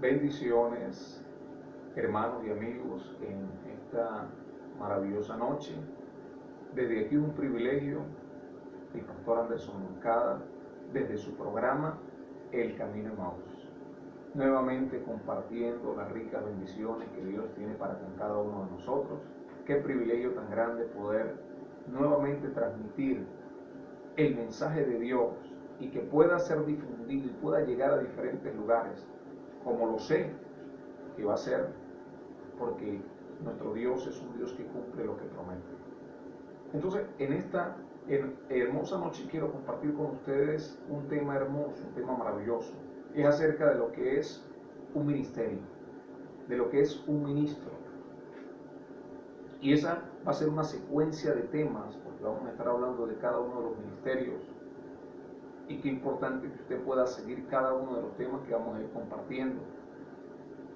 Bendiciones, hermanos y amigos, en esta maravillosa noche. Desde aquí un privilegio, el pastor Anderson Moncada, desde su programa El Camino Emmaus, nuevamente compartiendo las ricas bendiciones que Dios tiene para con cada uno de nosotros. Qué privilegio tan grande poder nuevamente transmitir el mensaje de Dios y que pueda ser difundido y pueda llegar a diferentes lugares, como lo sé que va a ser, porque nuestro Dios es un Dios que cumple lo que promete. Entonces, en esta hermosa noche quiero compartir con ustedes un tema hermoso, un tema maravilloso. Es acerca de lo que es un ministerio, de lo que es un ministro. Y esa va a ser una secuencia de temas, porque vamos a estar hablando de cada uno de los ministerios. Y qué importante que usted pueda seguir cada uno de los temas que vamos a ir compartiendo,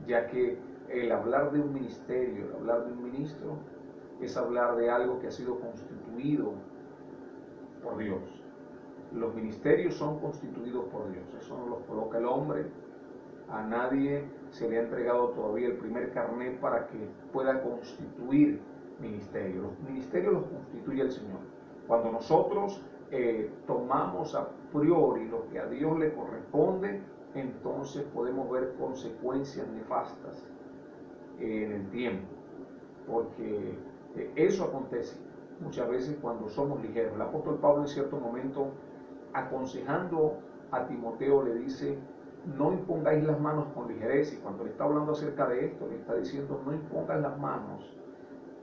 ya que el hablar de un ministerio, el hablar de un ministro, es hablar de algo que ha sido constituido por Dios. Los ministerios son constituidos por Dios, eso no los coloca el hombre. A nadie se le ha entregado todavía el primer carnet para que pueda constituir ministerio. Los ministerios los constituye el Señor. Cuando nosotros tomamos a priori lo que a Dios le corresponde, entonces podemos ver consecuencias nefastas en el tiempo, porque eso acontece muchas veces cuando somos ligeros. El apóstol Pablo en cierto momento, aconsejando a Timoteo, le dice: no impongáis las manos con ligereza. Y cuando le está hablando acerca de esto, le está diciendo: no impongas las manos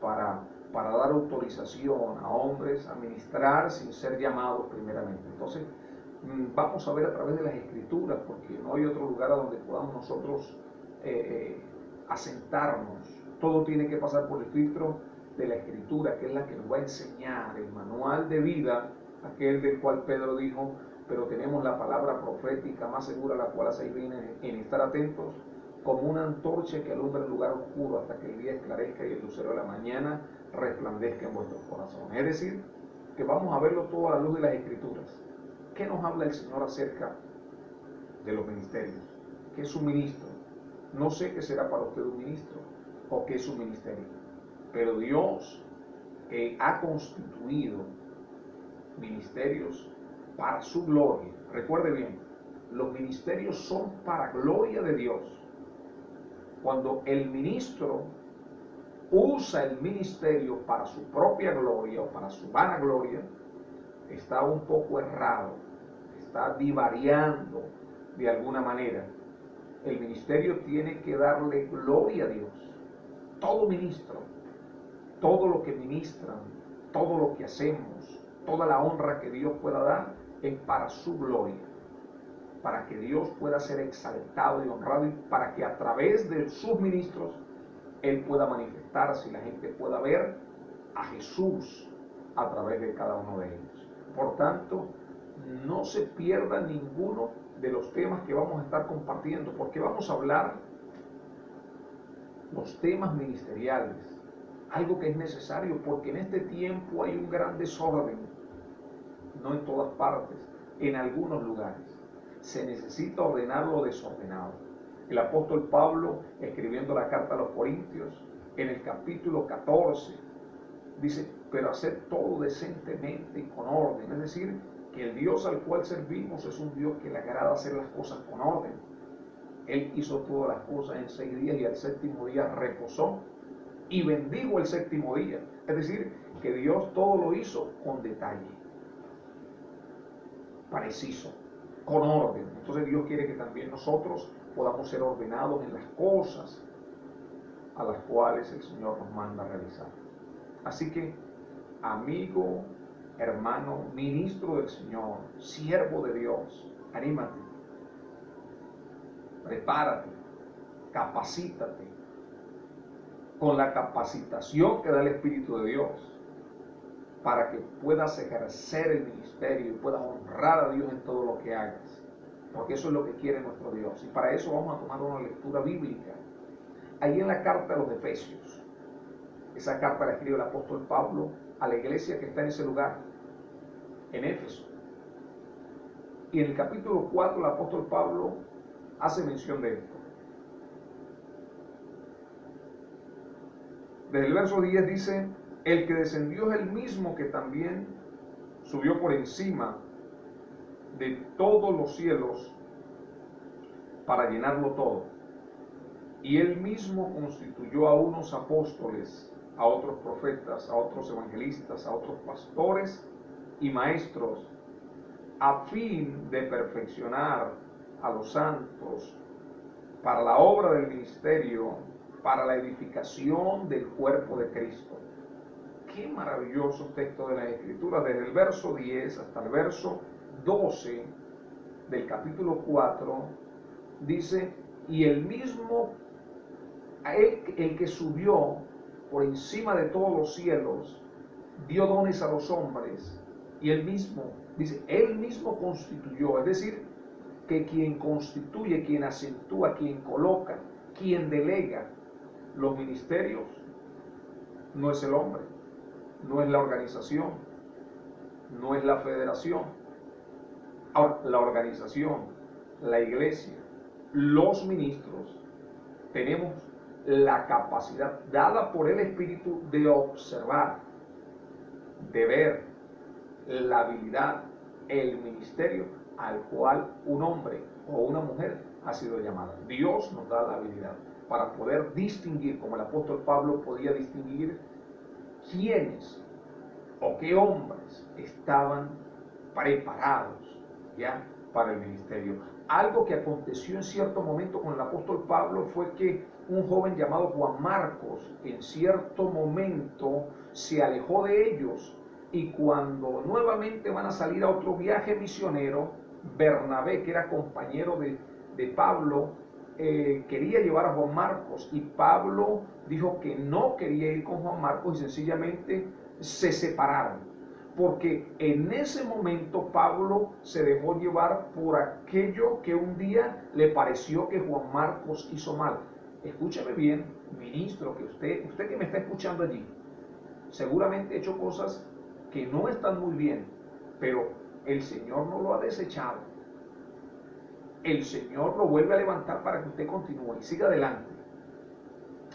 para dar autorización a hombres a ministrar sin ser llamados primeramente. Entonces, vamos a ver a través de las Escrituras, porque no hay otro lugar a donde podamos nosotros asentarnos. Todo tiene que pasar por el filtro de la Escritura, que es la que nos va a enseñar el manual de vida, aquel del cual Pedro dijo: pero tenemos la palabra profética más segura, la cual hacéis bien en estar atentos, como una antorcha que alumbra el lugar oscuro hasta que el día esclarezca y el lucero de la mañana resplandezca en vuestros corazones. Es decir, que vamos a verlo todo a la luz de las Escrituras. ¿Qué nos habla el Señor acerca de los ministerios? ¿Qué es un ministro? No sé qué será para usted un ministro o qué es un ministerio, pero Dios ha constituido ministerios para su gloria. Recuerde bien, los ministerios son para gloria de Dios. Cuando el ministro usa el ministerio para su propia gloria o para su vanagloria, está un poco errado, está divariando de alguna manera. El ministerio tiene que darle gloria a Dios. Todo ministro, todo lo que ministran, todo lo que hacemos, toda la honra que Dios pueda dar es para su gloria, para que Dios pueda ser exaltado y honrado, y para que a través de sus ministros Él pueda manifestarse y la gente pueda ver a Jesús a través de cada uno de ellos. Por tanto, no se pierda ninguno de los temas que vamos a estar compartiendo, porque vamos a hablar los temas ministeriales, algo que es necesario, porque en este tiempo hay un gran desorden, no en todas partes, en algunos lugares. Se necesita ordenar lo desordenado. El apóstol Pablo, escribiendo la carta a los Corintios, en el capítulo 14, dice: pero hacer todo decentemente y con orden. Es decir, que el Dios al cual servimos es un Dios que le agrada hacer las cosas con orden. Él hizo todas las cosas en 6 días y al séptimo día reposó y bendijo el séptimo día. Es decir, que Dios todo lo hizo con detalle, preciso, con orden. Entonces Dios quiere que también nosotros podamos ser ordenados en las cosas a las cuales el Señor nos manda a realizar. Así que, amigo, hermano, ministro del Señor, siervo de Dios, anímate, prepárate, capacítate con la capacitación que da el Espíritu de Dios, para que puedas ejercer el ministerio y puedas honrar a Dios en todo lo que hagas, porque eso es lo que quiere nuestro Dios. Y para eso vamos a tomar una lectura bíblica ahí en la carta a los Efesios. Esa carta la escribe el apóstol Pablo a la iglesia que está en ese lugar, en Éfeso. Y en el capítulo 4 el apóstol Pablo hace mención de esto. Desde el verso 10 dice, el que descendió es el mismo que también subió por encima de todos los cielos para llenarlo todo. Y él mismo constituyó a unos apóstoles, a otros profetas, a otros evangelistas, a otros pastores y maestros, a fin de perfeccionar a los santos para la obra del ministerio, para la edificación del cuerpo de Cristo. Qué maravilloso texto de las Escrituras, desde el verso 10 hasta el verso 12 del capítulo 4, dice, y el mismo, el que subió por encima de todos los cielos, dio dones a los hombres, y él mismo, dice, él mismo constituyó, es decir, que quien constituye, quien acentúa, quien coloca, quien delega los ministerios, no es el hombre, no es la organización, no es la federación. Ahora, la organización, la iglesia, los ministros, tenemos la capacidad dada por el Espíritu de observar, de ver la habilidad, el ministerio al cual un hombre o una mujer ha sido llamada. Dios nos da la habilidad para poder distinguir, como el apóstol Pablo podía distinguir quiénes o qué hombres estaban preparados ya para el ministerio. Algo que aconteció en cierto momento con el apóstol Pablo fue que un joven llamado Juan Marcos en cierto momento se alejó de ellos, y cuando nuevamente van a salir a otro viaje misionero, Bernabé, que era compañero de Pablo, quería llevar a Juan Marcos, y Pablo dijo que no quería ir con Juan Marcos y sencillamente se separaron, porque en ese momento Pablo se dejó llevar por aquello que un día le pareció que Juan Marcos hizo mal. Escúcheme bien, ministro, que usted que me está escuchando allí, seguramente ha hecho cosas que no están muy bien, pero el Señor no lo ha desechado. El Señor lo vuelve a levantar para que usted continúe y siga adelante.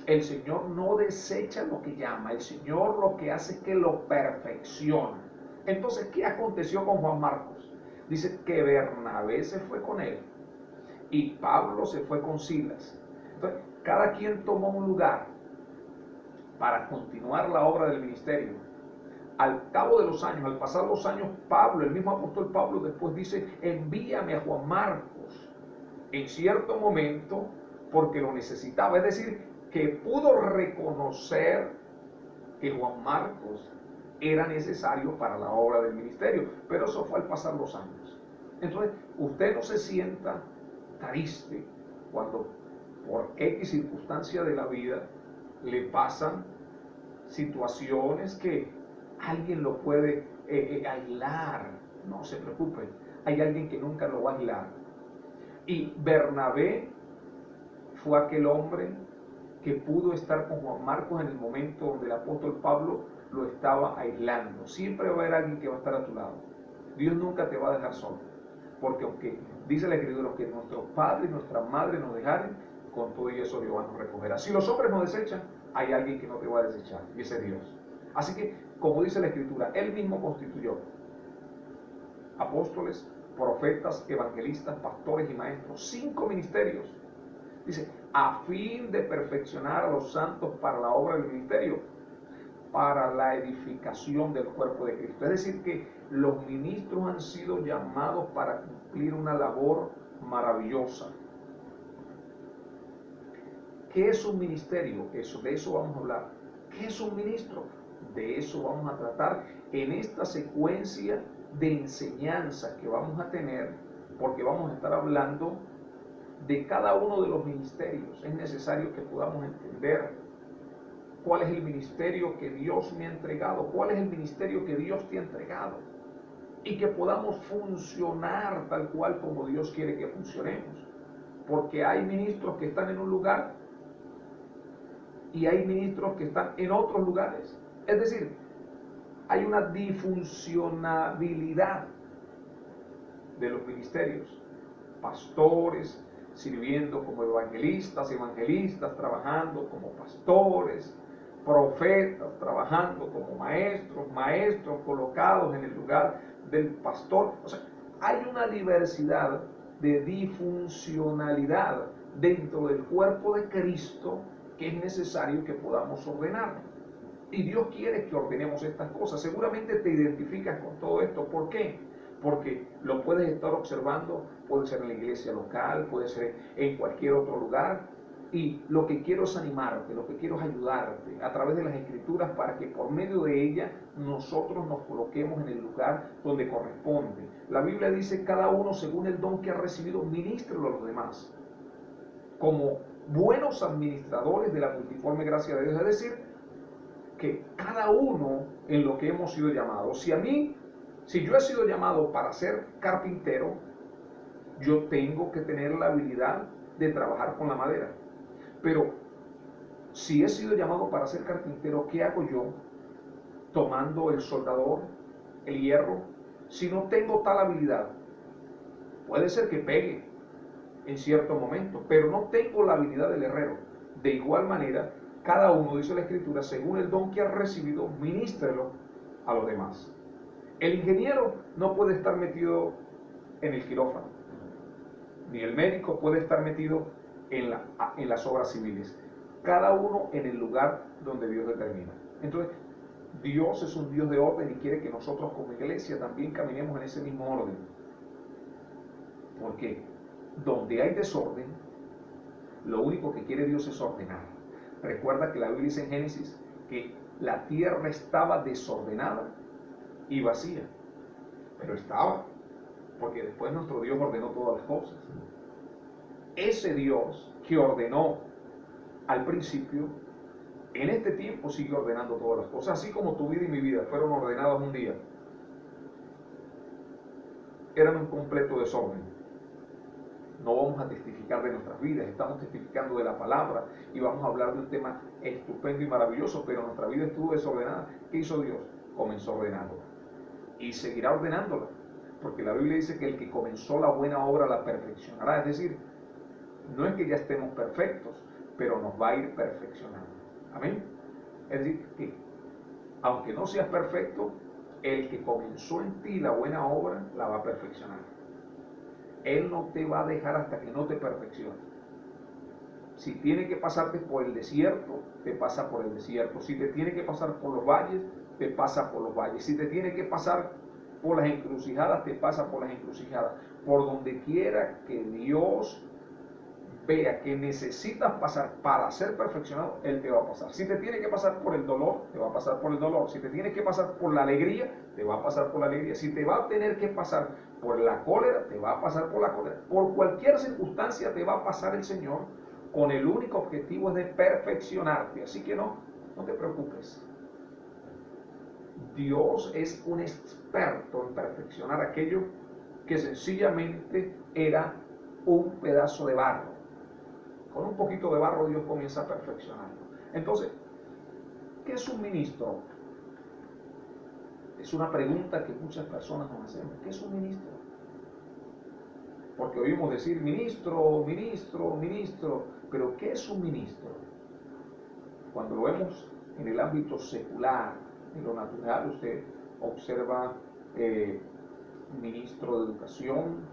El Señor no desecha lo que llama, el Señor lo que hace es que lo perfecciona. Entonces, ¿qué aconteció con Juan Marcos? Dice que Bernabé se fue con él y Pablo se fue con Silas. Entonces, cada quien tomó un lugar para continuar la obra del ministerio. Al cabo de los años, al pasar los años, Pablo, el mismo apóstol Pablo, después dice, envíame a Juan Marcos en cierto momento porque lo necesitaba. Es decir, que pudo reconocer que Juan Marcos era necesario para la obra del ministerio, pero eso fue al pasar los años. Entonces, usted no se sienta triste cuando por X circunstancia de la vida le pasan situaciones que alguien lo puede aislar. No se preocupe, hay alguien que nunca lo va a aislar. Y Bernabé fue aquel hombre que pudo estar con Juan Marcos en el momento donde el apóstol Pablo lo estaba aislando. Siempre va a haber alguien que va a estar a tu lado. Dios nunca te va a dejar solo, porque aunque dice la Escritura que nuestros padres y nuestras madres nos dejaren, con todo y eso Dios nos recogerá. Si los hombres nos desechan, hay alguien que no te va a desechar, y ese es Dios. Así que, como dice la Escritura, Él mismo constituyó apóstoles, profetas, evangelistas, pastores y maestros, 5 ministerios. Dice, a fin de perfeccionar a los santos para la obra del ministerio, para la edificación del cuerpo de Cristo. Es decir, que los ministros han sido llamados para cumplir una labor maravillosa. ¿Qué es un ministerio? De eso vamos a hablar. ¿Qué es un ministro? De eso vamos a tratar en esta secuencia de enseñanza que vamos a tener, porque vamos a estar hablando de cada uno de los ministerios. Es necesario que podamos entender cuál es el ministerio que Dios me ha entregado, cuál es el ministerio que Dios te ha entregado, y que podamos funcionar tal cual como Dios quiere que funcionemos. Porque hay ministros que están en un lugar y hay ministros que están en otros lugares. Es decir, hay una disfuncionabilidad de los ministerios. Pastores sirviendo como evangelistas, trabajando como pastores, profetas trabajando como maestros, maestros colocados en el lugar del pastor. O sea, hay una diversidad de disfuncionalidad dentro del cuerpo de Cristo que es necesario que podamos ordenar. Y Dios quiere que ordenemos estas cosas. Seguramente te identificas con todo esto. ¿Por qué? Porque lo puedes estar observando, puede ser en la iglesia local, puede ser en cualquier otro lugar. Y lo que quiero es animarte, lo que quiero es ayudarte a través de las Escrituras para que por medio de ellas nosotros nos coloquemos en el lugar donde corresponde. La Biblia dice: cada uno según el don que ha recibido, ministrelo a los demás, como buenos administradores de la multiforme gracia de Dios. Es decir, que cada uno en lo que hemos sido llamados. Si yo he sido llamado para ser carpintero, yo tengo que tener la habilidad de trabajar con la madera. Pero si he sido llamado para ser carpintero, ¿qué hago yo tomando el soldador, el hierro? Si no tengo tal habilidad, puede ser que pegue en cierto momento, pero no tengo la habilidad del herrero. De igual manera, cada uno, dice la Escritura, según el don que ha recibido, ministrelo a los demás. El ingeniero no puede estar metido en el quirófano, ni el médico puede estar metido en las obras civiles. Cada uno en el lugar donde Dios determina. Entonces, Dios es un Dios de orden y quiere que nosotros como iglesia también caminemos en ese mismo orden. Porque donde hay desorden, lo único que quiere Dios es ordenar. Recuerda que la Biblia dice en Génesis que la tierra estaba desordenada y vacía, pero estaba, porque después nuestro Dios ordenó todas las cosas. Ese Dios que ordenó al principio, en este tiempo sigue ordenando todas las cosas, así como tu vida y mi vida fueron ordenadas un día. Eran un completo desorden. No vamos a testificar de nuestras vidas, estamos testificando de la palabra y vamos a hablar de un tema estupendo y maravilloso, pero nuestra vida estuvo desordenada. ¿Qué hizo Dios? Comenzó ordenándola y seguirá ordenándola, porque la Biblia dice que el que comenzó la buena obra la perfeccionará. Es decir, no es que ya estemos perfectos, pero nos va a ir perfeccionando. Amén. Es decir, que aunque no seas perfecto, el que comenzó en ti la buena obra la va a perfeccionar. Él no te va a dejar hasta que no te perfeccione. Si tiene que pasarte por el desierto, te pasa por el desierto. Si te tiene que pasar por los valles, te pasa por los valles. Si te tiene que pasar por las encrucijadas, te pasa por las encrucijadas. Por donde quiera que Dios vea que necesitas pasar para ser perfeccionado, Él te va a pasar. Si te tiene que pasar por el dolor, te va a pasar por el dolor. Si te tiene que pasar por la alegría, te va a pasar por la alegría. Si te va a tener que pasar por la cólera, te va a pasar por la cólera. Por cualquier circunstancia te va a pasar el Señor, con el único objetivo es de perfeccionarte. Así que no te preocupes. Dios es un experto en perfeccionar aquello que sencillamente era un pedazo de barro. Con un poquito de barro Dios comienza a perfeccionarlo. Entonces, ¿qué es un ministro? Es una pregunta que muchas personas nos hacemos. ¿Qué es un ministro? Porque oímos decir ministro, ministro, ministro. Pero ¿qué es un ministro? Cuando lo vemos en el ámbito secular, en lo natural, usted observa ministro de Educación,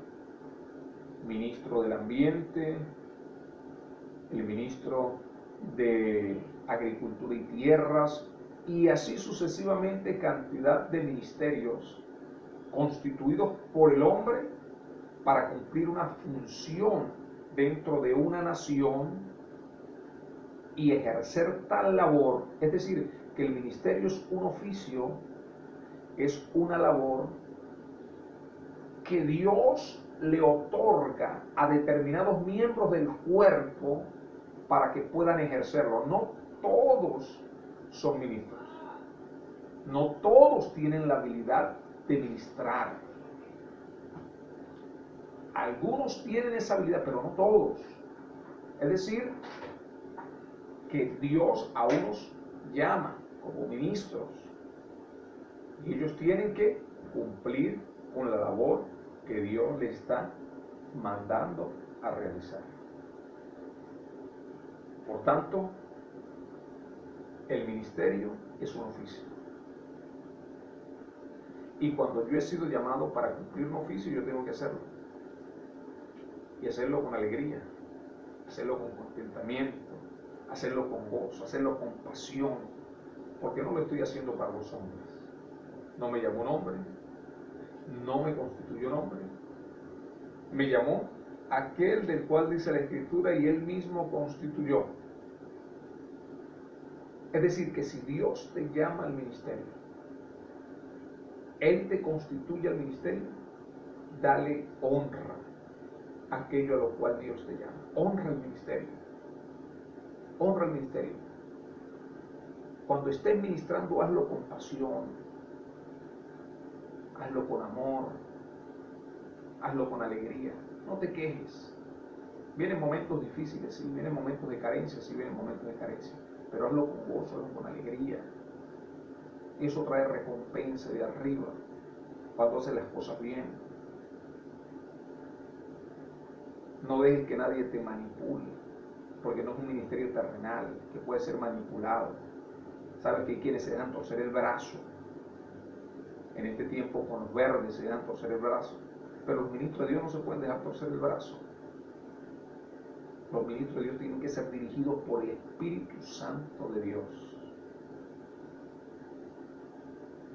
ministro del Ambiente, el ministro de Agricultura y Tierras, y así sucesivamente cantidad de ministerios constituidos por el hombre para cumplir una función dentro de una nación y ejercer tal labor. Es decir, que el ministerio es un oficio, es una labor que Dios le otorga a determinados miembros del cuerpo para que puedan ejercerlo. No todos son ministros. No todos tienen la habilidad de ministrar. Algunos tienen esa habilidad, pero no todos. Es decir, que Dios a unos llama como ministros y ellos tienen que cumplir con la labor que Dios les está mandando a realizar. Por tanto, El ministerio es un oficio. Y cuando yo he sido llamado para cumplir un oficio, yo tengo que hacerlo. Y hacerlo con alegría, hacerlo con contentamiento, hacerlo con gozo, hacerlo con pasión. Porque no lo estoy haciendo para los hombres. No me llamó un hombre, no me constituyó un hombre. Me llamó aquel del cual dice la Escritura y él mismo constituyó. Es decir, que si Dios te llama al ministerio, Él te constituye al ministerio, dale honra a aquello a lo cual Dios te llama. Honra el ministerio. Honra el ministerio. Cuando estés ministrando, hazlo con pasión, hazlo con amor, hazlo con alegría. No te quejes. Vienen momentos difíciles, sí, vienen momentos de carencia, sí, vienen momentos de carencia, pero hazlo con gozo, hazlo con alegría. Eso trae recompensa de arriba cuando haces las cosas bien. No dejes que nadie te manipule, porque no es un ministerio terrenal que puede ser manipulado. Sabes que hay quienes se dejan torcer el brazo. En este tiempo con los verdes se dejan torcer el brazo, pero los ministros de Dios no se pueden dejar torcer el brazo. Los ministros de Dios tienen que ser dirigidos por el Espíritu Santo de Dios.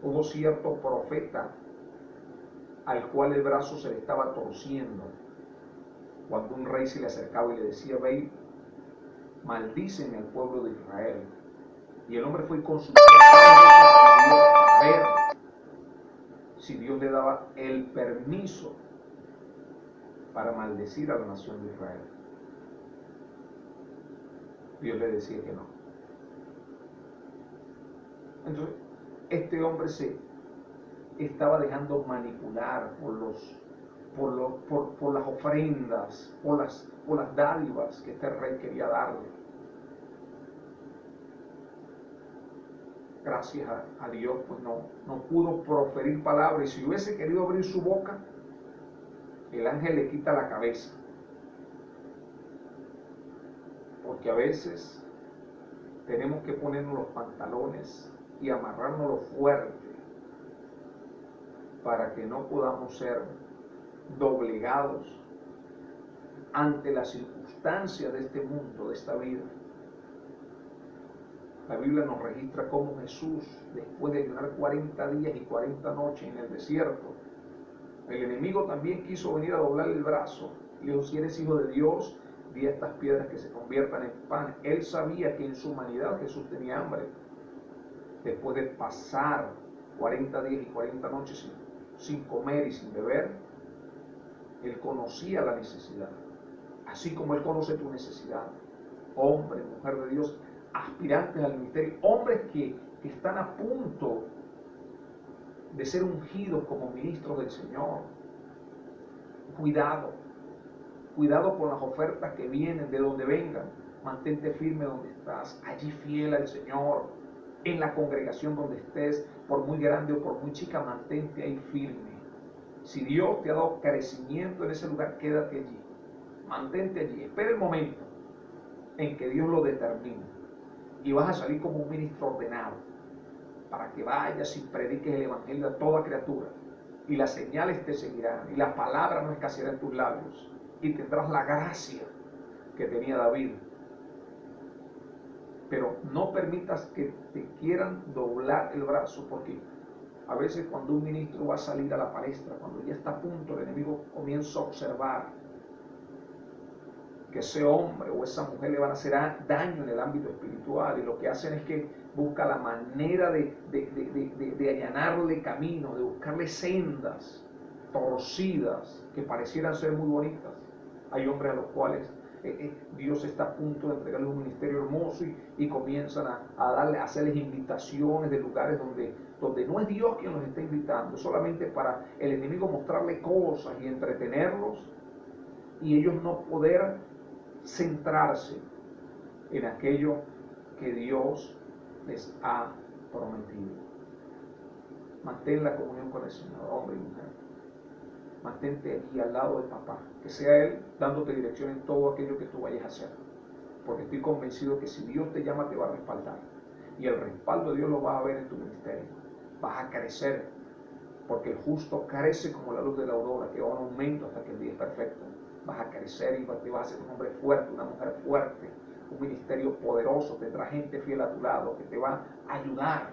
Hubo cierto profeta al cual el brazo se le estaba torciendo cuando un rey se le acercaba y le decía: ve, maldicen al pueblo de Israel. Y el hombre fue y consultó a ver si Dios le daba el permiso para maldecir a la nación de Israel. Dios le decía que no. Entonces, este hombre se estaba dejando manipular por las ofrendas, por las dádivas que este rey quería darle. Gracias a Dios, pues no pudo proferir palabras, y si hubiese querido abrir su boca, el ángel le quita la cabeza. Porque a veces tenemos que ponernos los pantalones y amarrárnoslos fuerte para que no podamos ser doblegados ante las circunstancias de este mundo, de esta vida. La Biblia nos registra cómo Jesús, después de ayunar 40 días y 40 noches en el desierto, el enemigo también quiso venir a doblarle el brazo. Le dijo: si eres hijo de Dios, di a estas piedras que se conviertan en pan. Él sabía que en su humanidad Jesús tenía hambre. Después de pasar 40 días y 40 noches sin comer y sin beber, Él conocía la necesidad. Así como Él conoce tu necesidad. Hombre, mujer de Dios, aspirantes al ministerio, hombres que están a punto de ser ungidos como ministros del Señor. Cuidado con las ofertas que vienen, de donde vengan. Mantente firme donde estás, allí fiel al Señor. En la congregación donde estés, por muy grande o por muy chica, mantente ahí firme. Si Dios te ha dado crecimiento en ese lugar, quédate allí. Mantente allí. Espera el momento en que Dios lo determine. Y vas a salir como un ministro ordenado, para que vayas y prediques el evangelio a toda criatura. Y las señales te seguirán, y la palabra no escaseará en tus labios. Y tendrás la gracia que tenía David. Pero no permitas que te quieran doblar el brazo, porque a veces cuando un ministro va a salir a la palestra, cuando ya está a punto, el enemigo comienza a observar que ese hombre o esa mujer le van a hacer daño en el ámbito espiritual, y lo que hacen es que busca la manera de allanarle camino, de buscarle sendas torcidas que parecieran ser muy bonitas. Hay hombres a los cuales Dios está a punto de entregarles un ministerio hermoso y comienzan a hacerles invitaciones de lugares donde no es Dios quien los está invitando, solamente para el enemigo mostrarle cosas y entretenerlos, y ellos no poder centrarse en aquello que Dios les ha prometido. Mantén la comunión con el Señor, hombre y mujer. Mantente allí al lado de papá, que sea Él dándote dirección en todo aquello que tú vayas a hacer, porque estoy convencido que si Dios te llama, te va a respaldar. y el respaldo de Dios lo vas a ver en tu ministerio. Vas a crecer, porque el justo crece como la luz de la aurora, que va en aumento hasta que el día es perfecto. Vas a crecer y te vas a ser un hombre fuerte, una mujer fuerte, un ministerio poderoso, tendrá gente fiel a tu lado que te va a ayudar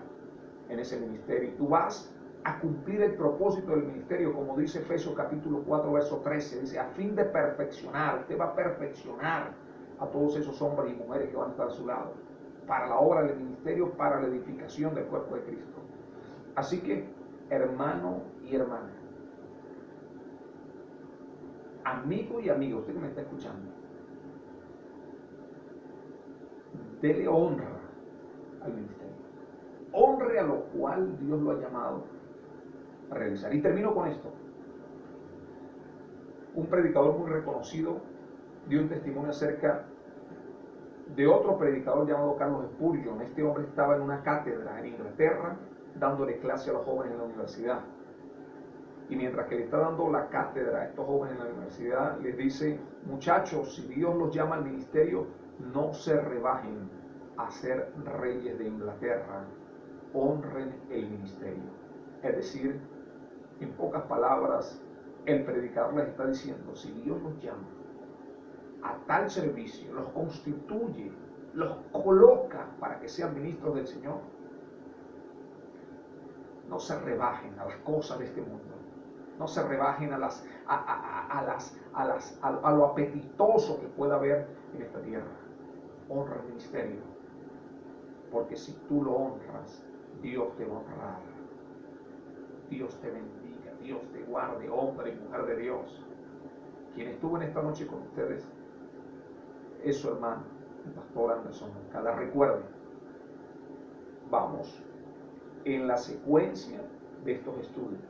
en ese ministerio. Y tú vas a cumplir el propósito del ministerio, como dice Efesios capítulo 4, verso 13, dice, a fin de perfeccionar, usted va a perfeccionar a todos esos hombres y mujeres que van a estar a su lado, para la obra del ministerio, para la edificación del cuerpo de Cristo. Así que, hermano y hermana, amigo y amiga, usted que me está escuchando, dele honra al ministerio. Honre a lo cual Dios lo ha llamado a realizar. Y termino con esto. Un predicador muy reconocido dio un testimonio acerca de otro predicador llamado Carlos Spurgeon. Este hombre estaba en una cátedra en Inglaterra dándole clase a los jóvenes en la universidad. Y mientras que le está dando la cátedra a estos jóvenes en la universidad, les dice, muchachos, si Dios los llama al ministerio, no se rebajen a ser reyes de Inglaterra, honren el ministerio. Es decir, en pocas palabras, el predicador les está diciendo, si Dios los llama a tal servicio, los constituye, los coloca para que sean ministros del Señor, no se rebajen a las cosas de este mundo. No se rebajen a lo apetitoso que pueda haber en esta tierra. Honra el ministerio, porque si tú lo honras, Dios te va a honrar. Dios te bendiga, Dios te guarde, hombre y mujer de Dios. Quien estuvo en esta noche con ustedes es su hermano, el pastor Anderson Moncada. Recuerden, vamos en la secuencia de estos estudios.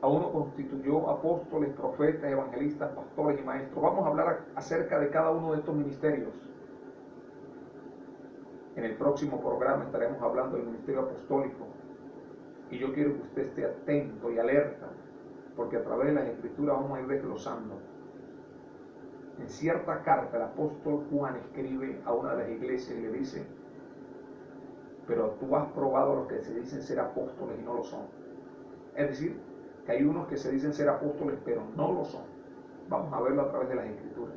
A uno constituyó apóstoles, profetas, evangelistas, pastores y maestros. Vamos a hablar acerca de cada uno de estos ministerios. En el próximo programa estaremos hablando del ministerio apostólico. Y yo quiero que usted esté atento y alerta, porque a través de las Escrituras vamos a ir desglosando. En cierta carta el apóstol Juan escribe a una de las iglesias y le dice, pero tú has probado a los que se dicen ser apóstoles y no lo son. Es decir, que hay unos que se dicen ser apóstoles pero no lo son. Vamos a verlo a través de las Escrituras.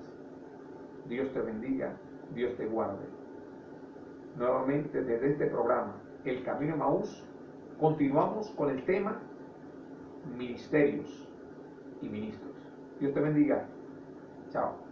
Dios te bendiga, Dios te guarde. Nuevamente desde este programa, El Camino de Emaús, continuamos con el tema ministerios y ministros. Dios te bendiga. Chao.